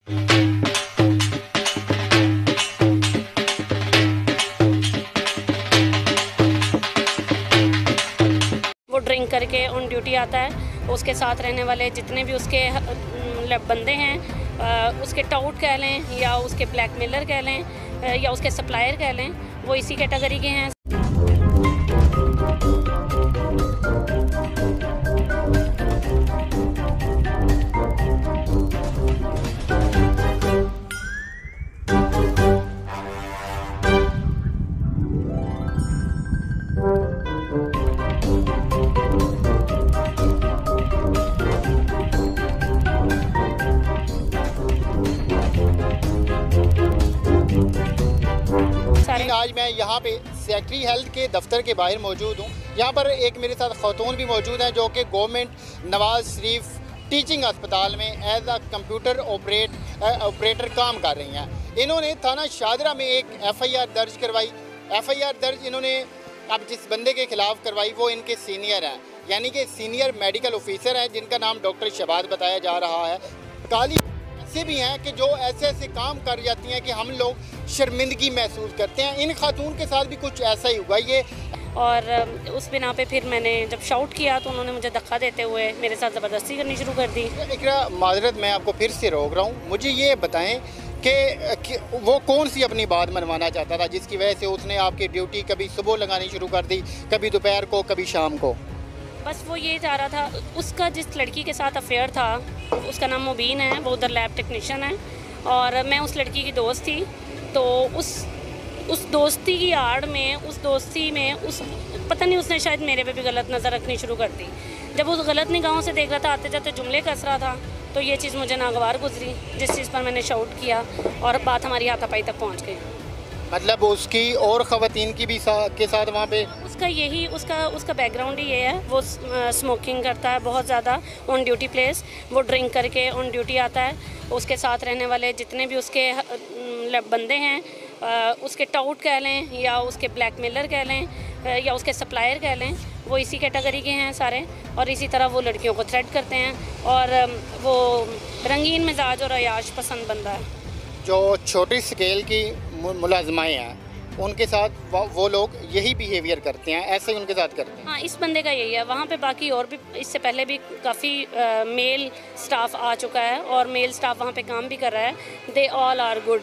वो ड्रिंक करके on duty आता है, उसके साथ रहने वाले जितने भी उसके बंदे हैं, उसके टाउट कह लें या उसके ब्लैकमेलर कह लें या उसके सप्लायर कह लें, वो इसी कैटेगरी के हैं। आज मैं यहाँ पे सेक्रेटरी हेल्थ के दफ्तर के बाहर मौजूद हूँ। यहाँ पर एक मेरे साथ खातून भी मौजूद हैं जो कि गवर्नमेंट नवाज शरीफ टीचिंग अस्पताल में एज अ कंप्यूटर ऑपरेटर काम कर रही हैं। इन्होंने थाना शादरा में एक FIR दर्ज करवाई। FIR दर्ज इन्होंने अब जिस बंदे के खिलाफ करवाई वो इनके सीनियर हैं, यानी कि सीनियर मेडिकल ऑफिसर हैं जिनका नाम डॉक्टर शहबाज बताया जा रहा है। काली ऐसे भी हैं कि जो ऐसे काम कर जाती हैं कि हम लोग शर्मिंदगी महसूस करते हैं। इन खातून के साथ भी कुछ ऐसा ही हुआ ये। और उस बिना पे फिर मैंने जब शाउट किया तो उन्होंने मुझे धक्का देते हुए मेरे साथ ज़बरदस्ती करनी शुरू कर दी। इकरा माजरत मैं आपको फिर से रोक रहा हूँ, मुझे ये बताएं कि वो कौन सी अपनी बात मनवाना चाहता था जिसकी वजह से उसने आपकी ड्यूटी कभी सुबह लगानी शुरू कर दी, कभी दोपहर को, कभी शाम को? बस वो ये चाह रहा था, उसका जिस लड़की के साथ अफेयर था उसका नाम मुबीन है, वो उधर लैब टेक्नीशियन है और मैं उस लड़की की दोस्त थी। तो उस दोस्ती की आड़ में, उस दोस्ती में पता नहीं उसने शायद मेरे पे भी गलत नज़र रखनी शुरू कर दी। जब वो गलत निगाहों से देख रहा था, आते जाते जुमले कस रहा था, तो ये चीज़ मुझे नागवार गुजरी, जिस चीज़ पर मैंने शाउट किया और बात हमारी हाथापाई तक पहुँच गई। मतलब उसकी और ख़वातीन की भी के साथ वहाँ पे उसका बैकग्राउंड ही ये है। वो स्मोकिंग करता है बहुत ज़्यादा ऑन ड्यूटी प्लेस, वो ड्रिंक करके ऑन ड्यूटी आता है, उसके साथ रहने वाले जितने भी उसके बंदे हैं, उसके टाउट कह लें या उसके ब्लैकमेलर कह लें या उसके सप्लायर कह लें, वो इसी कैटेगरी के हैं सारे। और इसी तरह वो लड़कियों को थ्रेट करते हैं और वो रंगीन मिजाज और अयाश पसंद बंदा है। जो छोटी स्केल की मुलाजमाएँ हैं उनके साथ वो लोग यही बिहेवियर करते हैं, ऐसे ही उनके साथ करते हैं। हाँ, इस बंदे का यही है। वहाँ पे बाकी और भी इससे पहले भी काफ़ी मेल स्टाफ आ चुका है और मेल स्टाफ वहाँ पे काम भी कर रहा है। दे ऑल आर गुड,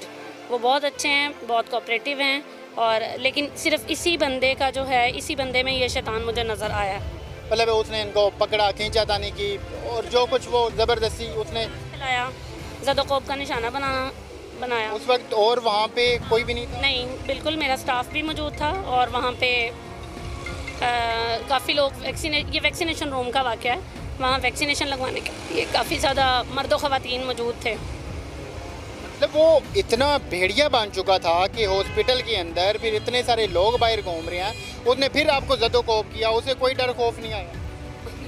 वो बहुत अच्छे हैं, बहुत कोऑपरेटिव हैं। और लेकिन सिर्फ इसी बंदे का जो है, इसी बंदे में ये शैतान मुझे नज़र आया। मतलब उसने इनको पकड़ा, खींचातानी की और जो कुछ वो ज़बरदस्ती उसने खिलाया, ज़दोक़ौब का निशाना बनाया। उस वक्त और वहाँ पे कोई भी नहीं था? नहीं, बिल्कुल मेरा स्टाफ भी मौजूद था और वहाँ पे काफ़ी लोग ये वैक्सीनेशन रूम का वाक़या है, वहाँ वैक्सीनेशन लगवाने के लिए काफ़ी ज़्यादा मर्द व ख़वातीन मौजूद थे। मतलब वो इतना भेड़िया बन चुका था कि हॉस्पिटल के अंदर फिर इतने सारे लोग बाहर घूम रहे हैं, उसने फिर आपको ज़दोक़ौब किया, उसे कोई डर खौफ नहीं आया?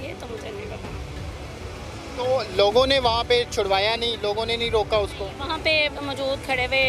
ये तो मुझे नहीं पता। तो लोगों ने वहाँ पे छुड़वाया नहीं, लोगों ने नहीं रोका उसको? वहाँ पे मौजूद खड़े हुए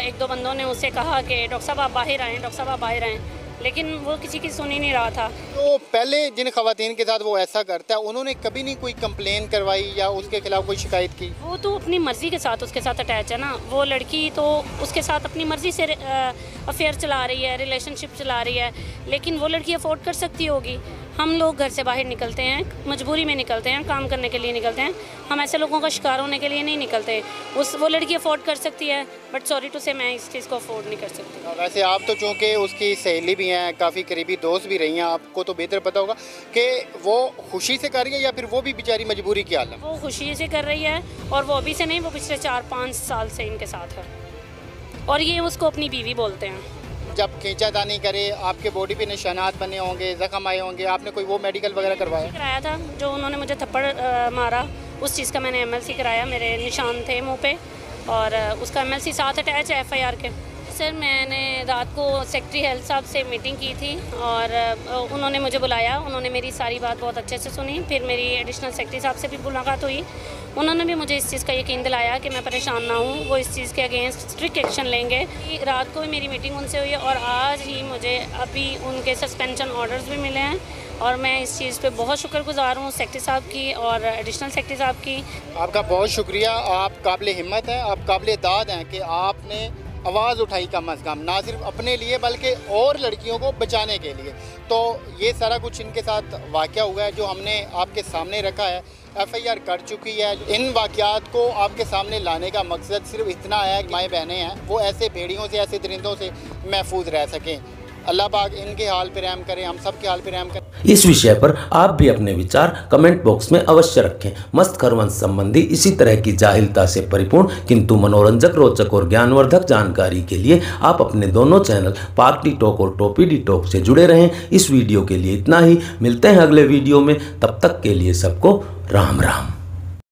एक दो बंदों ने उससे कहा कि डॉक्टर साहब आप बाहर आएँ, डॉक्टर साहब आप बाहर आएँ, लेकिन वो किसी की सुन ही नहीं रहा था। तो पहले जिन ख़वातीन के साथ वो ऐसा करता है उन्होंने कभी नहीं कोई कंप्लेन करवाई या उसके खिलाफ कोई शिकायत की? वो तो अपनी मर्ज़ी के साथ उसके साथ अटैच है ना, वो लड़की तो उसके साथ अपनी मर्ज़ी से अफेयर चला रही है, रिलेशनशिप चला रही है, लेकिन वो लड़की अफोर्ड कर सकती होगी। हम लोग घर से बाहर निकलते हैं, मजबूरी में निकलते हैं, काम करने के लिए निकलते हैं, हम ऐसे लोगों का शिकार होने के लिए नहीं निकलते। वो लड़की अफोर्ड कर सकती है, बट सॉरी टू से मैं इस चीज़ को अफोर्ड नहीं कर सकती। वैसे आप तो चूँकि उसकी सहेली भी हैं, काफ़ी करीबी दोस्त भी रही हैं, आपको तो बेहतर पता होगा कि वो खुशी से कर रही है या फिर वो भी बेचारी मजबूरी की हालत? वो खुशी से कर रही है और वो अभी से नहीं, वो पिछले 4-5 साल से इनके साथ है और ये उसको अपनी बीवी बोलते हैं। जब खींचातानी करे, आपके बॉडी पे निशानात बने होंगे, जख्म आए होंगे, आपने कोई वो मेडिकल वगैरह कराया था? जो उन्होंने मुझे थप्पड़ मारा उस चीज़ का मैंने MLC कराया, मेरे निशान थे मुंह पे और उसका MLC साथ अटैच है FIR के। सर मैंने रात को सेक्रेटरी हेल्थ साहब से मीटिंग की थी और उन्होंने मुझे बुलाया, उन्होंने मेरी सारी बात बहुत अच्छे से सुनी। फिर मेरी एडिशनल सेक्रेटरी साहब से भी मुलाकात हुई, उन्होंने भी मुझे इस चीज़ का यकीन दिलाया कि मैं परेशान ना हूँ, वो इस चीज़ के अगेंस्ट स्ट्रिक्ट एक्शन लेंगे। रात को भी मेरी मीटिंग उनसे हुई है और आज ही मुझे अभी उनके सस्पेंशन ऑर्डर्स भी मिले हैं और मैं इस चीज़ पे बहुत शुक्रगुजार हूँ सेक्रेटरी साहब की और एडिशनल सेक्रेटरी साहब की। आपका बहुत शुक्रिया, आप काबिल हिम्मत हैं, आप काबिल दाद हैं कि आपने आवाज़ उठाई कम अज़ कम, ना सिर्फ अपने लिए बल्कि और लड़कियों को बचाने के लिए। तो ये सारा कुछ इनके साथ वाक़या हुआ है जो हमने आपके सामने रखा है, FIR कर चुकी है। इन वाक़यात को आपके सामने लाने का मकसद सिर्फ इतना है कि माएँ बहनें हैं वो ऐसे भेड़ियों से, ऐसे दरिंदों से महफूज रह सकें। अल्लाह पाक इनके हाल पे रहम करें, हम सब के हाल पे रहम करें। इस विषय पर आप भी अपने विचार कमेंट बॉक्स में अवश्य रखें। मस्त खरवंश संबंधी इसी तरह की जाहिलता से परिपूर्ण किंतु मनोरंजक, रोचक और ज्ञानवर्धक जानकारी के लिए आप अपने दोनों चैनल पाक डी टॉक और टॉपी डी टॉक से जुड़े रहें। इस वीडियो के लिए इतना ही, मिलते हैं अगले वीडियो में, तब तक के लिए सबको राम राम।